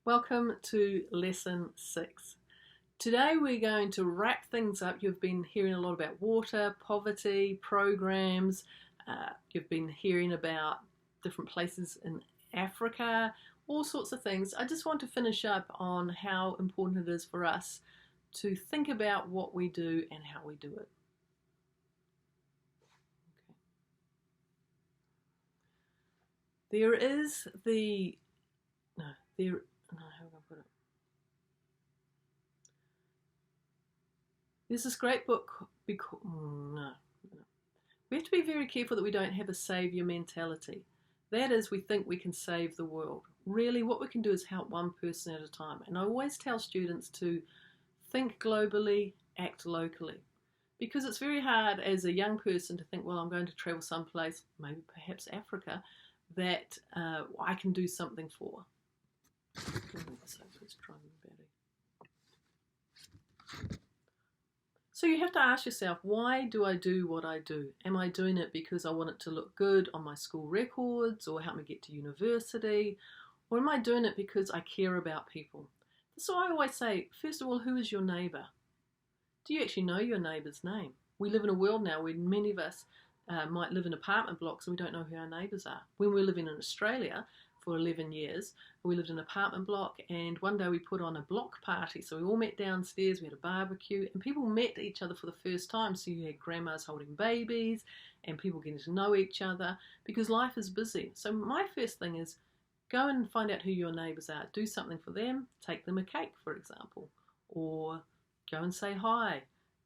Welcome to lesson 6. Today we're going to wrap things up. You've been hearing a lot about water, poverty, programs. You've been hearing about different places in Africa, all sorts of things. I just want to finish up on how important it is for us to think about what we do and how we do it. Okay. There is the... No, there... No, how do I put it? There's this great book, we have to be very careful that we don't have a saviour mentality. That is, we think we can save the world. Really, what we can do is help one person at a time. And I always tell students to think globally, act locally. Because it's very hard as a young person to think, well, I'm going to travel someplace, maybe perhaps Africa, that I can do something for. So you have to ask yourself, why do I do what I do? Am I doing it because I want it to look good on my school records or help me get to university? Or am I doing it because I care about people? So I always say, first of all, who is your neighbour? Do you actually know your neighbour's name? We live in a world now where many of us might live in apartment blocks and we don't know who our neighbours are. When we were living in Australia for 11 years, we lived in an apartment block, and one day we put on a block party. So we all met downstairs, we had a barbecue, and people met each other for the first time. So you had grandmas holding babies and people getting to know each other because life is busy. So my first thing is go and find out who your neighbours are. Do something for them. Take them a cake, for example, or go and say hi,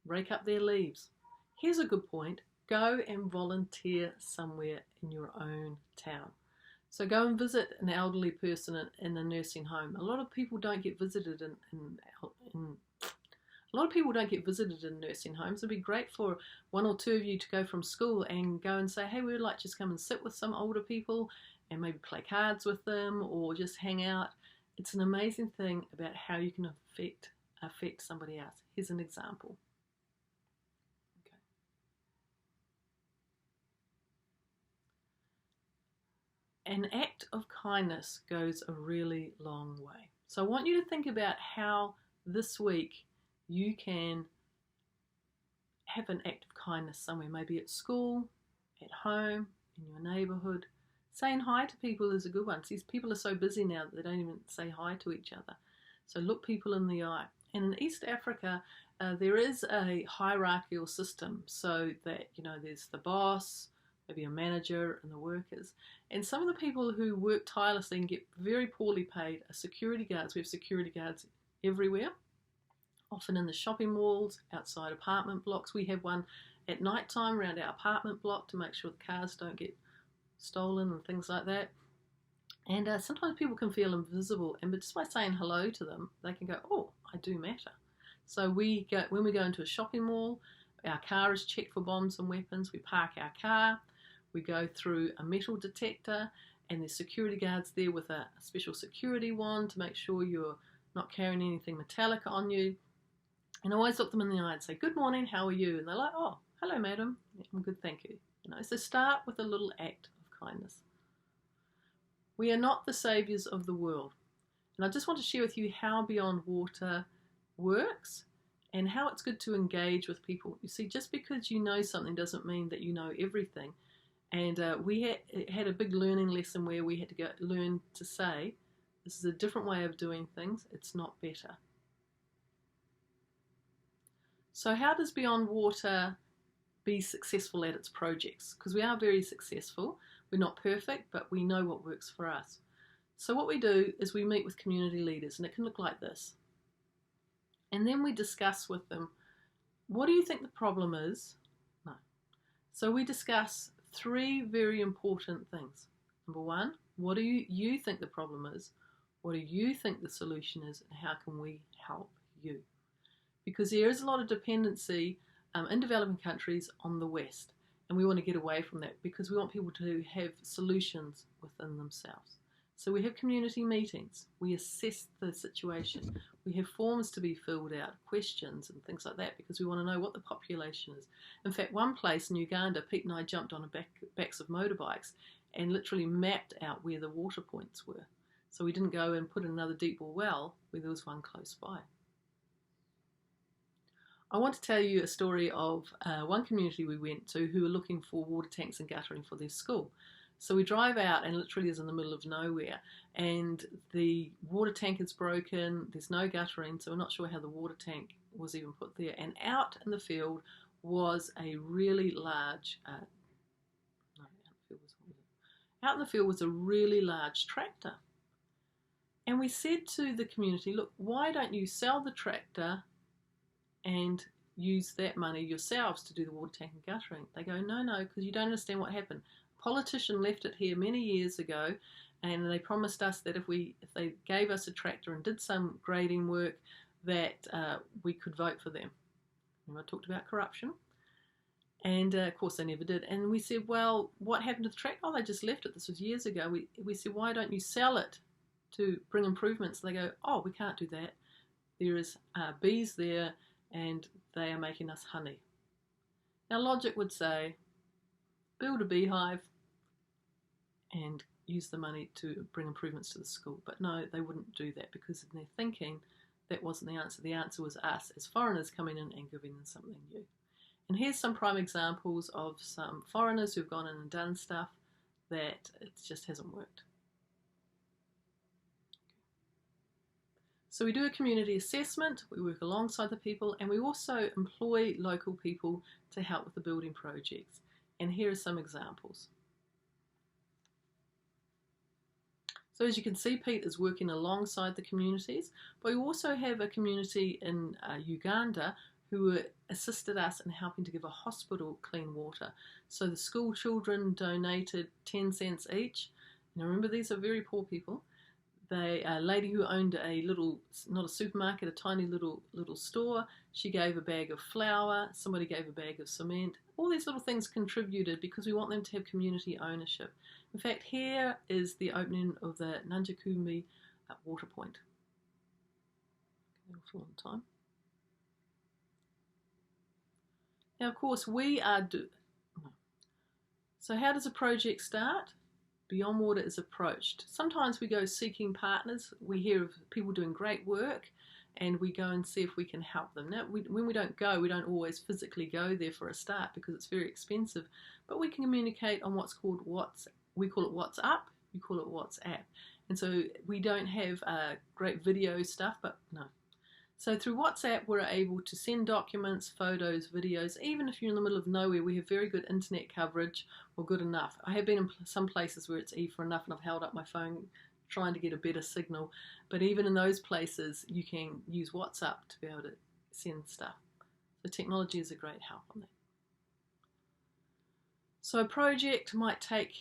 rake up their leaves. Here's a good point. Go and volunteer somewhere in your own town. So go and visit an elderly person in a nursing home. A lot of people don't get visited in nursing homes. It'd be great for one or two of you to go from school and go and say, hey, we would like to just come and sit with some older people and maybe play cards with them or just hang out. It's an amazing thing about how you can affect somebody else. Here's an example. An act of kindness goes a really long way. So I want you to think about how this week you can have an act of kindness somewhere, maybe at school, at home, in your neighbourhood. Saying hi to people is a good one. See, people are so busy now that they don't even say hi to each other. So look people in the eye. And in East Africa, there is a hierarchical system so that, there's the boss, maybe a manager, and the workers. And some of the people who work tirelessly and get very poorly paid are security guards. We have security guards everywhere, often in the shopping malls, outside apartment blocks. We have one at night time around our apartment block to make sure the cars don't get stolen and things like that. And sometimes people can feel invisible, but just by saying hello to them, they can go, oh, I do matter. So when we go into a shopping mall, our car is checked for bombs and weapons. We park our car. We go through a metal detector, and there's security guards there with a special security wand to make sure you're not carrying anything metallic on you. And I always look them in the eye and say, good morning, how are you? And they're like, oh, hello, madam. Yeah, I'm good, thank you. So start with a little act of kindness. We are not the saviours of the world. And I just want to share with you how BeyondWater works and how it's good to engage with people. You see, just because you know something doesn't mean that you know everything. And we had a big learning lesson where we had to learn to say, this is a different way of doing things, it's not better. So how does BeyondWater be successful at its projects? Because we are very successful. We're not perfect, but we know what works for us. So what we do is we meet with community leaders, and it can look like this. And then we discuss with them, what do you think the problem is? No. So we discuss 3 very important things. Number 1, what do you think the problem is? What do you think the solution is? And how can we help you? Because there is a lot of dependency in developing countries on the West. And we want to get away from that because we want people to have solutions within themselves. So we have community meetings. We assess the situation. We have forms to be filled out, questions and things like that, because we want to know what the population is. In fact, one place in Uganda, Pete and I jumped on backs of motorbikes and literally mapped out where the water points were. So we didn't go and put in another deep bore well where there was one close by. I want to tell you a story of one community we went to who were looking for water tanks and guttering for their school. So we drive out and literally is in the middle of nowhere, and the water tank is broken, there's no guttering, so we're not sure how the water tank was even put there. And out in the field was a really large, out in the field was a really large tractor. And we said to the community, look, why don't you sell the tractor and use that money yourselves to do the water tank and guttering? They go, no, because you don't understand what happened. A politician left it here many years ago, and they promised us that if they gave us a tractor and did some grading work, that we could vote for them. And I talked about corruption. And of course they never did. And we said, well, what happened to the tractor? Oh, they just left it. This was years ago. We said, why don't you sell it to bring improvements? They go, oh, we can't do that. There is bees there and they are making us honey. Now logic would say, build a beehive and use the money to bring improvements to the school. But no, they wouldn't do that, because in their thinking, that wasn't the answer. The answer was us as foreigners coming in and giving them something new. And here's some prime examples of some foreigners who've gone in and done stuff that it just hasn't worked. So we do a community assessment, we work alongside the people, and we also employ local people to help with the building projects. And here are some examples. So as you can see, Pete is working alongside the communities, but we also have a community in Uganda who assisted us in helping to give a hospital clean water. So the school children donated 10 cents each. Now remember, these are very poor people. A lady who owned a little, not a supermarket, a tiny little store, she gave a bag of flour, somebody gave a bag of cement. All these little things contributed because we want them to have community ownership. In fact, here is the opening of the Nanjakumi water point. For a long time. Now, of course, we are... So how does a project start? BeyondWater is approached. Sometimes we go seeking partners. We hear of people doing great work and we go and see if we can help them. Now, when we don't go, we don't always physically go there for a start because it's very expensive, but we can communicate on what's called we call it WhatsApp, you call it WhatsApp. And so we don't have great video stuff, but no. So through WhatsApp, we're able to send documents, photos, videos. Even if you're in the middle of nowhere, we have very good internet coverage, or good enough. I have been in some places where it's E for enough and I've held up my phone trying to get a better signal. But even in those places, you can use WhatsApp to be able to send stuff. So technology is a great help on that. So a project might take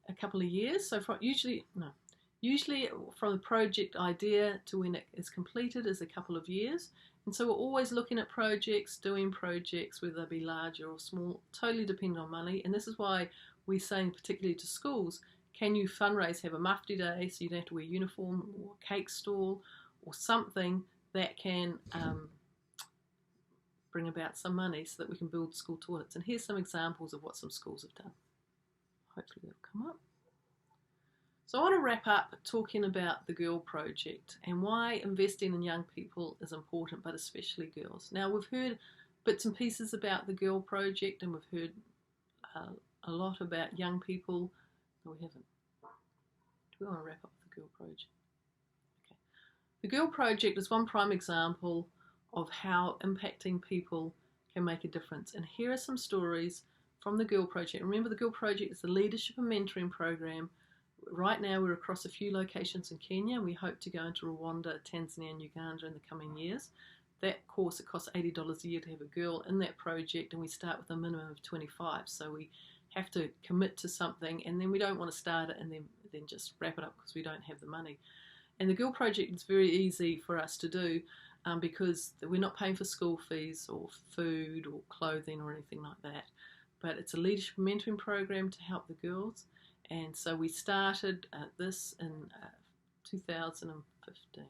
a couple of years. So usually from the project idea to when it is completed is a couple of years. And so we're always looking at projects, doing projects, whether they be larger or small, totally dependent on money. And this is why we're saying, particularly to schools, can you fundraise, have a mufti day so you don't have to wear uniform, or a cake stall, or something that can bring about some money so that we can build school toilets. And here's some examples of what some schools have done. Hopefully they'll come up. So I want to wrap up talking about the Girl Project and why investing in young people is important, but especially girls. Now, we've heard bits and pieces about the Girl Project and we've heard a lot about young people. No, we haven't. Do we want to wrap up the Girl Project? Okay. The Girl Project is one prime example of how impacting people can make a difference. And here are some stories from the Girl Project. Remember, the Girl Project is a leadership and mentoring program. Right now we're across a few locations in Kenya. We hope to go into Rwanda, Tanzania and Uganda in the coming years. That course, it costs $80 a year to have a girl in that project, and we start with a minimum of 25. So we have to commit to something, and then we don't want to start it and then just wrap it up because we don't have the money. And the Girl Project is very easy for us to do because we're not paying for school fees or food or clothing or anything like that. But it's a leadership and mentoring program to help the girls. And so we started this in 2015.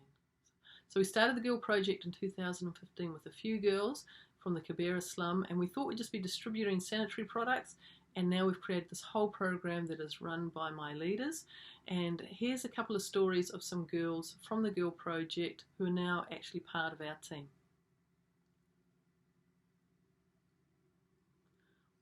So we started the Girl Project in 2015 with a few girls from the Kibera slum, and we thought we'd just be distributing sanitary products And now we've created this whole program that is run by my leaders. And here's a couple of stories of some girls from the Girl Project who are now actually part of our team.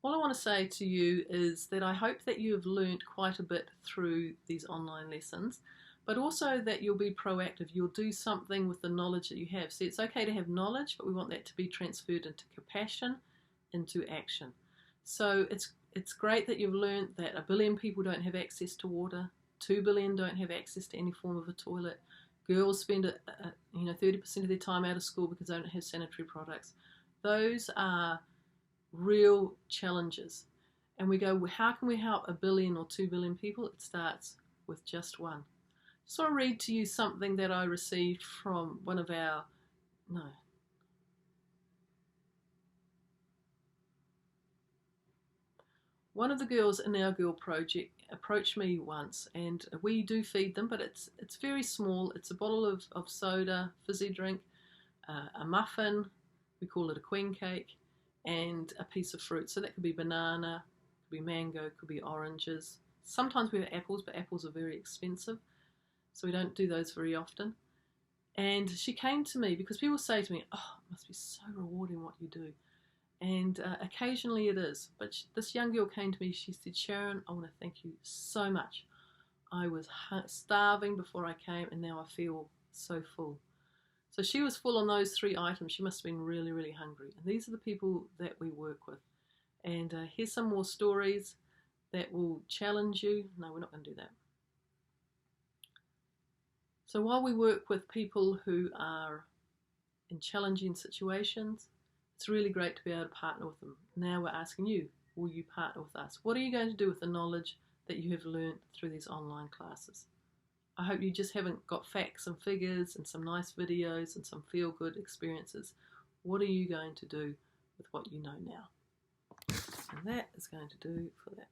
All I want to say to you is that I hope that you have learnt quite a bit through these online lessons, but also that you'll be proactive. You'll do something with the knowledge that you have. See, it's okay to have knowledge, but we want that to be transferred into compassion, into action. So it's great that you've learnt that 1 billion people don't have access to water, 2 billion don't have access to any form of a toilet. Girls spend 30% of their time out of school because they don't have sanitary products. Those are real challenges. And we go, well, how can we help 1 billion or 2 billion people? It starts with just one. So I'll read to you something that I received from one of the girls in our Girl Project approached me once, and we do feed them, but it's very small. It's a bottle of soda, fizzy drink, a muffin, we call it a queen cake, and a piece of fruit. So that could be banana, could be mango, could be oranges. Sometimes we have apples, but apples are very expensive, so we don't do those very often. And she came to me because people say to me, oh, it must be so rewarding what you do. And occasionally it is. But this young girl came to me, she said, Sharon, I want to thank you so much. I was starving before I came, and now I feel so full. So she was full on those 3 items. She must have been really, really hungry. And these are the people that we work with. And here's some more stories that will challenge you. No, we're not going to do that. So while we work with people who are in challenging situations, it's really great to be able to partner with them. Now we're asking you, will you partner with us? What are you going to do with the knowledge that you have learned through these online classes? I hope you just haven't got facts and figures and some nice videos and some feel-good experiences. What are you going to do with what you know now? And that is going to do for that.